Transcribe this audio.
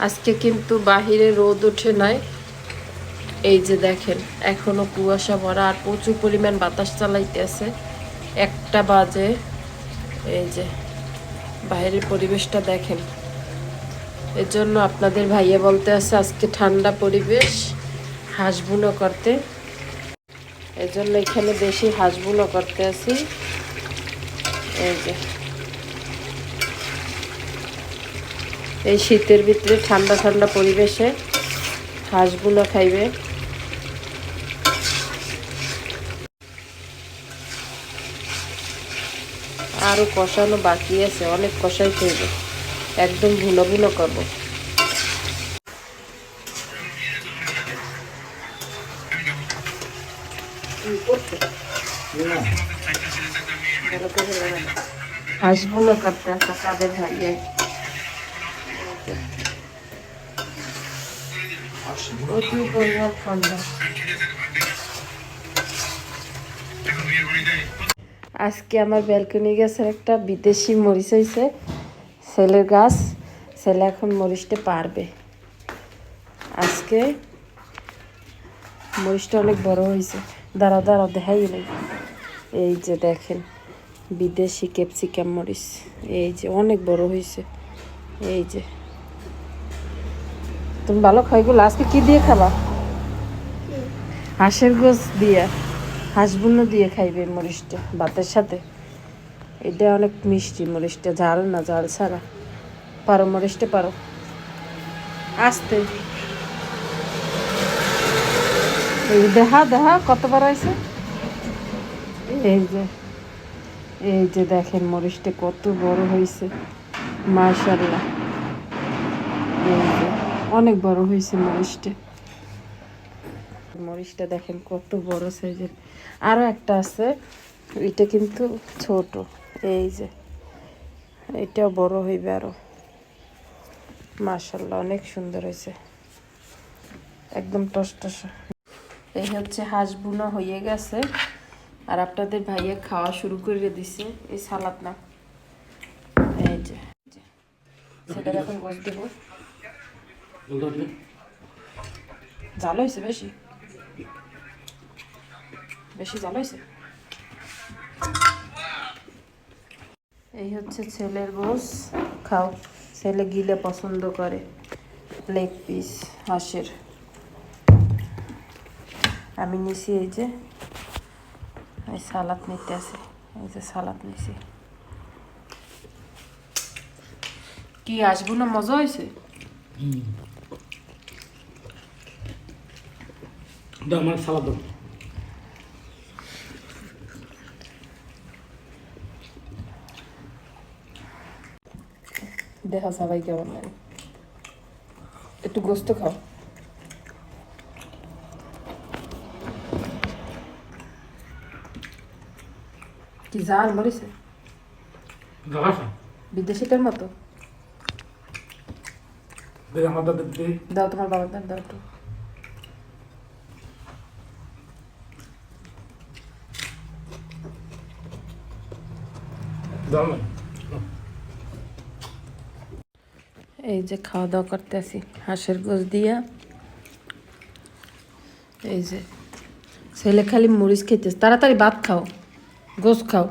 আজকে কিন্তু বাহিরে রোদ ওঠে নাই, এই যে দেখেন এখনো কুয়াশা ভরা আর প্রচুর পরিমাণ বাতাস চালাইতেছে। 1টা বাজে। এই যে বাইরের পরিবেশটা দেখেন। এর জন্য আপনাদের ভাইয়া বলতে আছে আজকে ঠান্ডা পরিবেশ, হাঁস বুনো করতে। এর জন্য এখানে বেশি হাঁস বুনো করতে আছি। এই যে এই শীতের ভিতরে ঠান্ডা ঠান্ডা পরিবেশে হাঁস বুনো খাইবে। আরো কষানো বাকি আছে, অনেক কষাই খাইবে, একদম ভুনো ভুনো করবো। হাঁস বুনো করতে আছে তাদের ভাইয়ে। প্রচুর পরিমাণ ঠান্ডা। আজকে আমার ব্যালকনি গাছের একটা বিদেশি মরিচ হয়েছে, ছেলের গাছ। ছেলে এখন মরিচটা পারবে। আজকে মরিচটা অনেক বড় হয়েছে। দাঁড়াও দাঁড়াও দেখাই নেই। এই যে দেখেন বিদেশি ক্যাপসিকাম মরিচ, এই যে অনেক বড় হয়েছে। এই যে তুমি ভালো খাইগুলো আজকে কি দিয়ে খাবা? হাঁসের গোস দিয়ে, হাঁস বুনো দিয়ে খাইবে মরিচটা ভাতের সাথে। এটা অনেক মিষ্টি মরিচটা, ঝাল না, ঝাল ছাড়া। পারো মরিচটা পারো আসতে। এই দেখা দেখা কত বড় হয়েছে। এই যে এই যে দেখেন মরিচটা কত বড় হয়েছে, মাশাআল্লাহ। এই যে অনেক বড় হয়েছে মরিচটা। মরিচটা দেখেন কত বড় সাইজের। আরো একটা আছে, এটা কিন্তু ছোট। এই যে এটাও বড় হইবে আরো। মাশাআল্লাহ অনেক সুন্দর হয়েছে, একদম টসটসা। এই হচ্ছে হাঁস বুনো হয়ে গেছে, আর আপনাদের ভাইয়া খাওয়া শুরু করে দিছে। এই সালাদ না, এই যে সেটা এখন গোস দেবো। জাল হয়েছে, বেশি বেশি জাল হয়েছে। এই হচ্ছে ছেলের গোস, খাও। ছেলে গিলে পছন্দ করে লেগ পিস হাঁসের। আমি নিছি এই যে এই সালাদ নিতে আছে, এই যে সালাদ নিছি। কি আসবো না, মজা হয়েছে। আমার সালাদ দাও। দেখা সবাই কেমন লাগে। একটু গোস্ত খাও। কি জাল মরিছে, বিদেশিটার মতো। দাও তোমার বাবার দাও, দাও একটু। এই যে খাওয়া দাওয়া করতে আসি হাঁসের গোস দিয়া। এই যে ছেলে খালি মরিচ খেতেছে। তাড়াতাড়ি ভাত খাও, গোস খাও।